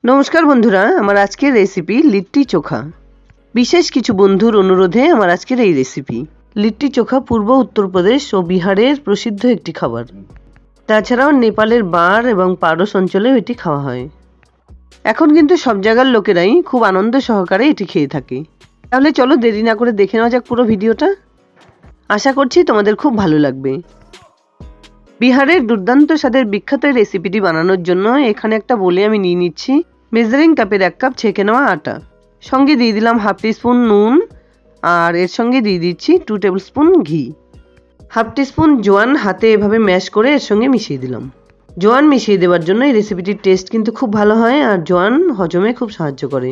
নমস্কার বন্ধুরা, আমার আজকের রেসিপি লিট্টি চোখা। বিশেষ কিছু বন্ধুর অনুরোধে আমার আজকের এই রেসিপি। লিট্টি চোখা পূর্ব উত্তরপ্রদেশ ও বিহারের প্রসিদ্ধ একটি খাবার। তাছাড়াও নেপালের বাঁর এবং পারস অঞ্চলেও এটি খাওয়া হয়। এখন কিন্তু সব জায়গার লোকেরাই খুব আনন্দ সহকারে এটি খেয়ে থাকে। তাহলে চলো দেরি না করে দেখে নেওয়া যাক পুরো ভিডিওটা। আশা করছি তোমাদের খুব ভালো লাগবে। বিহারের দুর্দান্ত স্বাদের বিখ্যাত রেসিপিটি বানানোর জন্য এখানে একটা বলে আমি নিয়ে নিচ্ছি মেজারিং কাপের 1 কাপ ছেঁকে নেওয়া আটা। সঙ্গে দিয়ে দিলাম হাফ টিস্পুন নুন, আর এর সঙ্গে দিয়ে দিচ্ছি 2 টেবিল স্পুন ঘি। হাফ টিস্পুন জোয়ান হাতে এভাবে ম্যাশ করে এর সঙ্গে মিশিয়ে দিলাম। জোয়ান মিশিয়ে দেওয়ার জন্য এই রেসিপিটির টেস্ট কিন্তু খুব ভালো হয়, আর জোয়ান হজমে খুব সাহায্য করে।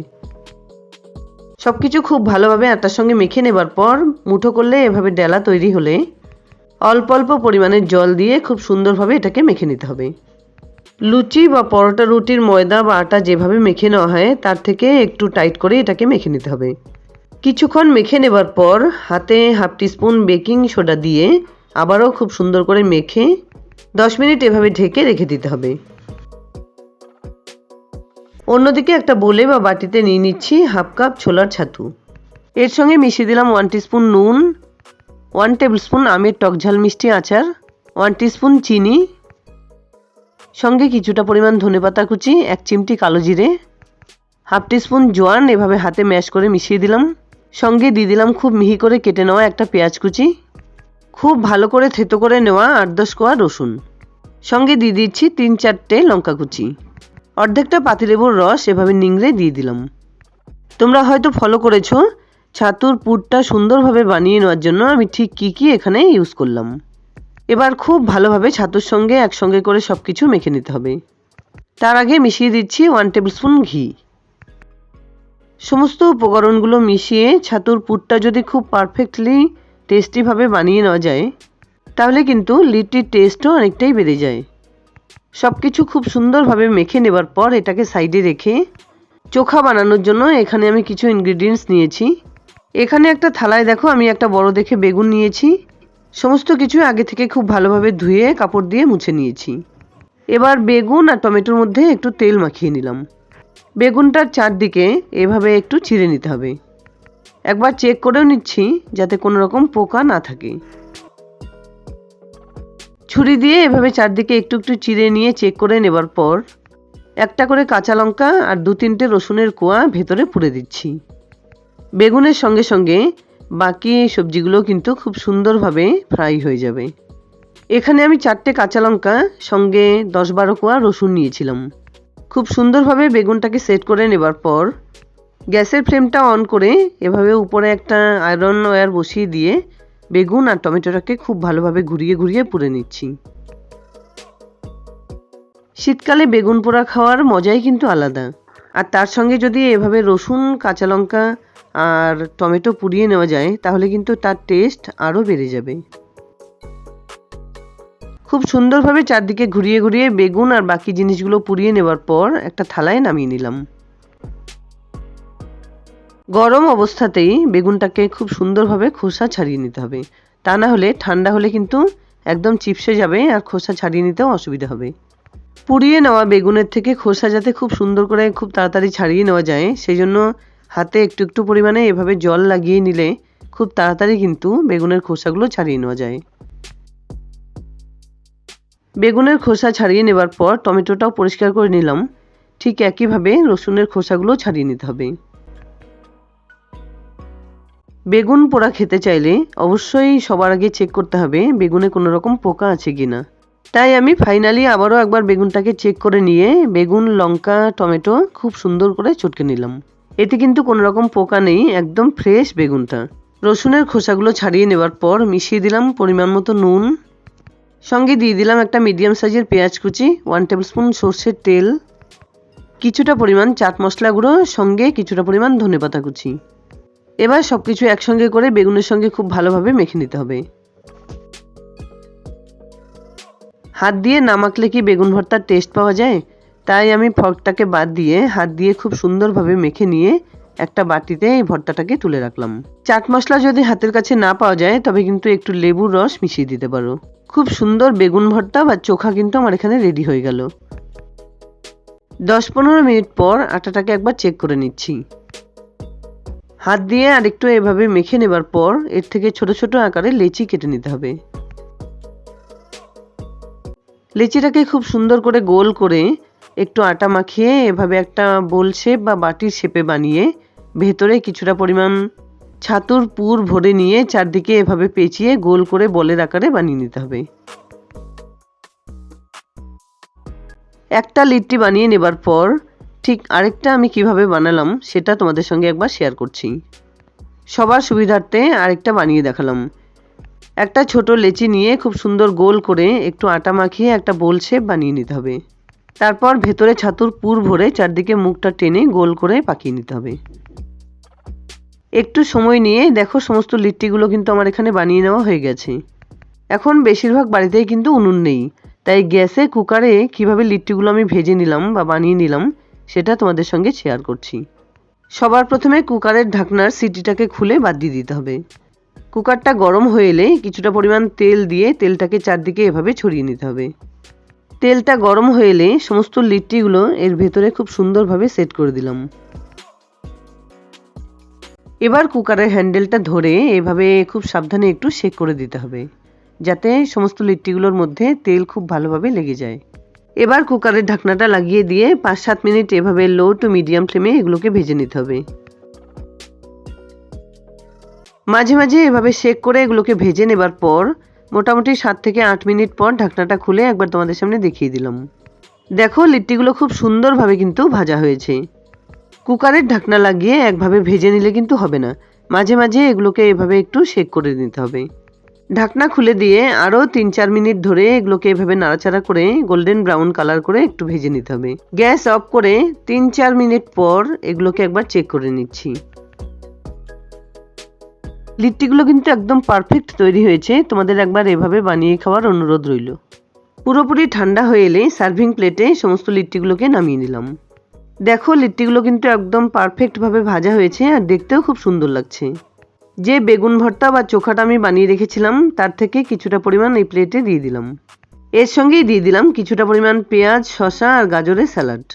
সবকিছু খুব ভালোভাবে আটার সঙ্গে মেখে নেবার পর মুঠো করলে এভাবে ডেলা তৈরি হলে অল্প অল্প পরিমাণের জল দিয়ে খুব সুন্দরভাবে এটাকে মেখে নিতে হবে। লুচি বা পরোটা রুটির ময়দা বা আটা যেভাবে মেখে নেওয়া হয় তার থেকে একটু টাইট করে এটাকে মেখে নিতে হবে। কিছুক্ষণ মেখে নেবার পর হাতে হাফ টিস্পুন বেকিং সোডা দিয়ে আবারও খুব সুন্দর করে মেখে 10 মিনিট এভাবে ঢেকে রেখে দিতে হবে। অন্যদিকে একটা বোলে বা বাটিতে নিয়ে নিচ্ছি হাফ কাপ ছোলার ছাতু। এর সঙ্গে মিশিয়ে দিলাম 1 টিস্পুন নুন, 1 টেবিল স্পুন আমের টকঝাল মিষ্টি আচার, 1 টিস্পুন চিনি, সঙ্গে কিছুটা পরিমাণ ধনেপাতা কুচি, 1 চিমটি কালো জিরে, হাফ টিস্পুন জোয়ান এভাবে হাতে ম্যাশ করে মিশিয়ে দিলাম। সঙ্গে দিয়ে দিলাম খুব মিহি করে কেটে নেওয়া একটা পেঁয়াজ কুচি, খুব ভালো করে থেতো করে নেওয়া 8-10 কোয়া রসুন, সঙ্গে দিয়ে দিচ্ছি 3-4টে লঙ্কা কুচি, অর্ধেকটা পাতিলেবুর রস এভাবে নিংড়ে দিয়ে দিলাম। তোমরা হয়তো ফলো করেছো ছাতুর পুরটা সুন্দরভাবে বানিয়ে নেওয়ার জন্য আমি ঠিক কী এখানে ইউজ করলাম। এবার খুব ভালোভাবে ছাতুর সঙ্গে একসঙ্গে করে সব কিছু মেখে নিতে হবে। তার আগে মিশিয়ে দিচ্ছি 1 টেবিল স্পুন ঘি। সমস্ত উপকরণগুলো মিশিয়ে ছাতুর পুরটা যদি খুব পারফেক্টলি টেস্টিভাবে বানিয়ে নেওয়া যায় তাহলে কিন্তু লিট্টির টেস্টও অনেকটাই বেড়ে যায়। সব কিছু খুব সুন্দরভাবে মেখে নেবার পর এটাকে সাইডে রেখে চোখা বানানোর জন্য এখানে আমি কিছু ইনগ্রিডিয়েন্টস নিয়েছি। এখানে একটা থালায় দেখো আমি একটা বড় দেখে বেগুন নিয়েছি। সমস্ত কিছু আগে থেকে খুব ভালোভাবে ধুয়ে কাপড় দিয়ে মুছে নিয়েছি। এবার বেগুন আর টমেটোর মধ্যে একটু তেল মাখিয়ে নিলাম। বেগুনটার চারদিকে এভাবে একটু চিড়ে নিতে হবে। একবার চেক করেও নিচ্ছি যাতে কোনো রকম পোকা না থাকে। ছুরি দিয়ে এভাবে চারদিকে একটু একটু চিড়ে নিয়ে চেক করে নেবার পর একটা করে কাঁচা লঙ্কা আর 2-3টে রসুনের কোয়া ভেতরে পুরে দিচ্ছি। বেগুনের সঙ্গে সঙ্গে বাকি সবজিগুলো কিন্তু খুব সুন্দরভাবে ফ্রাই হয়ে যাবে। এখানে আমি 4টে কাঁচা লঙ্কা সঙ্গে 10-12 কোয়া রসুন নিয়েছিলাম। খুব সুন্দরভাবে বেগুনটাকে সেট করে নেবার পর গ্যাসের ফ্লেমটা অন করে এভাবে উপরে একটা আয়রন ওয়্যার বসিয়ে দিয়ে বেগুন আর টমেটোটাকে খুব ভালোভাবে ঘুরিয়ে ঘুরিয়ে পুড়ে নিচ্ছি। শীতকালে বেগুন পোড়া খাওয়ার মজাই কিন্তু আলাদা, আর তার সঙ্গে যদি এভাবে রসুন, কাঁচা লঙ্কা আর টমেটো পুড়িয়ে নেওয়া যায় তাহলে কিন্তু তার টেস্ট আরও বেড়ে যাবে। খুব সুন্দরভাবে চারদিকে ঘুরিয়ে ঘুরিয়ে বেগুন আর বাকি জিনিসগুলো পুড়িয়ে নেবার পর একটা থালায় নামিয়ে নিলাম। গরম অবস্থাতেই বেগুনটাকে খুব সুন্দরভাবে খোসা ছাড়িয়ে নিতে হবে, তা না হলে ঠান্ডা হলে কিন্তু একদম চিপসে যাবে আর খোসা ছাড়িয়ে নিতেও অসুবিধা হবে। পুড়িয়ে নেওয়া বেগুনের থেকে খোসা যাতে খুব সুন্দর করে খুব তাড়াতাড়ি ছাড়িয়ে নেওয়া যায় সেই জন্য হাতে একটু একটু পরিমাণে এভাবে জল লাগিয়ে নিলে খুব তাড়াতাড়ি কিন্তু বেগুনের খোসাগুলো ছাড়িয়ে নেওয়া যায়। বেগুনের খোসা ছাড়িয়ে নেবার পর টমেটোটাও পরিষ্কার করে নিলাম। ঠিক একইভাবে রসুনের খোসাগুলো ছাড়িয়ে নিতে হবে। বেগুন পোড়া খেতে চাইলে অবশ্যই সবার আগে চেক করতে হবে বেগুনে কোনো রকম পোকা আছে কিনা। তাই আমি ফাইনালি আবারও একবার বেগুনটাকে চেক করে নিয়ে বেগুন, লঙ্কা, টমেটো খুব সুন্দর করে চটকে নিলাম। এতে কিন্তু কোনো রকম পোকা নেই, একদম ফ্রেশ বেগুনটা। রসুনের খোসাগুলো ছাড়িয়ে নেবার পর মিশিয়ে দিলাম পরিমাণ মতো নুন, সঙ্গে দিয়ে দিলাম একটা মিডিয়াম সাইজের পেঁয়াজ কুচি, 1 টেবিল স্পুন সর্ষের তেল, কিছুটা পরিমাণ চাট মশলা গুঁড়ো, সঙ্গে কিছুটা পরিমাণ ধনেপাতা কুচি। এবার সব কিছু একসঙ্গে করে বেগুনের সঙ্গে খুব ভালোভাবে মেখে নিতে হবে। হাত দিয়ে না মাখলে কি বেগুন ভর্তার টেস্ট পাওয়া যায়? তাই আমি ফর্কটাকে বাদ দিয়ে হাত দিয়ে খুব সুন্দরভাবে মেখে নিয়ে একটা বাটিতে এই ভর্তাটাকে তুলে রাখলাম। চাট মশলা যদি হাতের কাছে না পাওয়া যায় তবে কিন্তু একটু লেবুর রস মিশিয়ে দিতে পারো। খুব সুন্দর বেগুন ভর্তা বা চোখা কিন্তু আমার এখানে রেডি হয়ে গেল। 10-15 মিনিট পর আটাটাকে একবার চেক করে নিচ্ছি। হাত দিয়ে আরেকটু এভাবে মেখে নেবার পর এর থেকে ছোট ছোট আকারে লেচি কেটে নিতে হবে। লেচিটাকে খুব সুন্দর করে গোল করে একটু আটা মাখিয়ে এভাবে একটা বোল শেপ বা বাটির শেপে বানিয়ে ভেতরে কিছুটা পরিমাণ ছাতুর পুর ভরে নিয়ে চারদিকে এভাবে পেঁচিয়ে গোল করে বলের আকারে বানিয়ে নিতে হবে। একটা লিট্টি বানিয়ে নেবার পর ঠিক আরেকটা আমি কিভাবে বানালাম সেটা তোমাদের সঙ্গে একবার শেয়ার করছি। সবার সুবিধার্থে আরেকটা বানিয়ে দেখালাম। একটা ছোট লেচি নিয়ে খুব সুন্দর গোল করে একটু আটা মাখিয়ে একটা বোল শেপ বানিয়ে নিতে হবে। তারপর ভেতরে ছাতুর পুর ভরে চারদিকে মুখটা টেনে গোল করে পাকিয়ে নিতে হবে। একটু সময় নিয়ে দেখো সমস্ত লিট্টিগুলো কিন্তু আমার এখানে বানিয়ে নেওয়া হয়ে গেছে। এখন বেশিরভাগ বাড়িতেই কিন্তু উনুন নেই, তাই গ্যাসে কুকারে কিভাবে লিট্টিগুলো আমি ভেজে নিলাম বা বানিয়ে নিলাম সেটা তোমাদের সঙ্গে শেয়ার করছি। সবার প্রথমে কুকারের ঢাকনার সিটিটাকে খুলে বাদ দিয়ে দিতে হবে। কুকারটা গরম হয়ে এলে কিছুটা পরিমাণ তেল দিয়ে তেলটাকে চারদিকে এভাবে ছড়িয়ে নিতে হবে। তেলটা গরম হয়ে এলে সমস্ত লিট্টিগুলো এর ভেতরে খুব সুন্দরভাবে সেট করে দিলাম। এবার কুকারের হ্যান্ডেলটা ধরে এভাবে খুব সাবধানে একটু শেক করে দিতে হবে, যাতে সমস্ত লিট্টিগুলোর মধ্যে তেল খুব ভালোভাবে লেগে যায়। এবার কুকারের ঢাকনাটা লাগিয়ে দিয়ে 5-7 মিনিট এভাবে লো টু মিডিয়াম ফ্লেমে এগুলোকে ভেজে নিতে হবে। মাঝে মাঝে এভাবে শেক করে এগুলোকে ভেজে নেবার পর মোটামুটি 7 থেকে 8 মিনিট পর ঢাকনাটা খুলে একবার তোমাদের সামনে দেখিয়ে দিলাম। দেখো লিট্টিগুলো খুব সুন্দরভাবে কিন্তু ভাজা হয়েছে। কুকারের ঢাকনা লাগিয়ে একভাবে ভেজে নিলে কিন্তু হবে না, মাঝে মাঝে এগুলোকে এভাবে একটু শেক করে নিতে হবে। ঢাকনা খুলে দিয়ে আরও 3-4 মিনিট ধরে এগুলোকে এভাবে নাড়াচাড়া করে গোল্ডেন ব্রাউন কালার করে একটু ভেজে নিতে হবে। গ্যাস অফ করে 3-4 মিনিট পর এগুলোকে একবার চেক করে নিচ্ছি। লিট্টিগুলো কিন্তু একদম পারফেক্ট তৈরি হয়েছে। তোমাদের একবার এভাবে বানিয়ে খাওয়ার অনুরোধ রইল। পুরোপুরি ঠান্ডা হয়ে এলে সার্ভিং প্লেটে সমস্ত লিট্টিগুলোকে নামিয়ে নিলাম। দেখো লিট্টিগুলো কিন্তু একদম পারফেক্টভাবে ভাজা হয়েছে আর দেখতেও খুব সুন্দর লাগছে। যে বেগুন ভর্তা বা চোখাটা আমি বানিয়ে রেখেছিলাম তার থেকে কিছুটা পরিমাণ এই প্লেটে দিয়ে দিলাম। এর সঙ্গেই দিয়ে দিলাম কিছুটা পরিমাণ পেঁয়াজ, শসা আর গাজরের স্যালাড।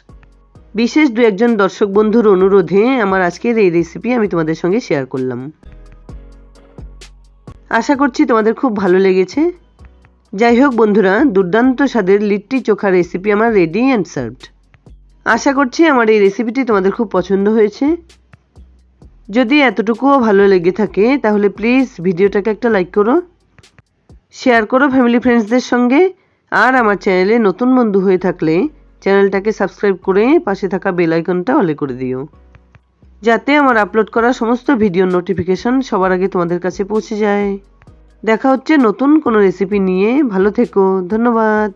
বিশেষ 2-1 দর্শক বন্ধুর অনুরোধে আমার আজকের এই রেসিপি আমি তোমাদের সঙ্গে শেয়ার করলাম। আশা করছি তোমাদের খুব ভালো লেগেছে। যাই হোক বন্ধুরা, দুর্দান্ত স্বাদের লিট্টি চোখা রেসিপি আমার রেডি অ্যান্ড সার্ভড। আশা করছি আমার এই রেসিপিটি তোমাদের খুব পছন্দ হয়েছে। যদি এতটুকুও ভালো লেগে থাকে তাহলে প্লিজ ভিডিওটাকে একটা লাইক করো, শেয়ার করো ফ্যামিলি ফ্রেন্ডসদের সঙ্গে, আর আমার চ্যানেলে নতুন বন্ধু হয়ে থাকলে চ্যানেলটাকে সাবস্ক্রাইব করে পাশে থাকা বেল আইকনটা অলে করে দিও, যাতে আমার আপলোড করা সমস্ত ভিডিওর নোটিফিকেশন সবার আগে তোমাদের কাছে পৌঁছে যায়। দেখা হচ্ছে নতুন কোনো রেসিপি নিয়ে। ভালো থেকো, ধন্যবাদ।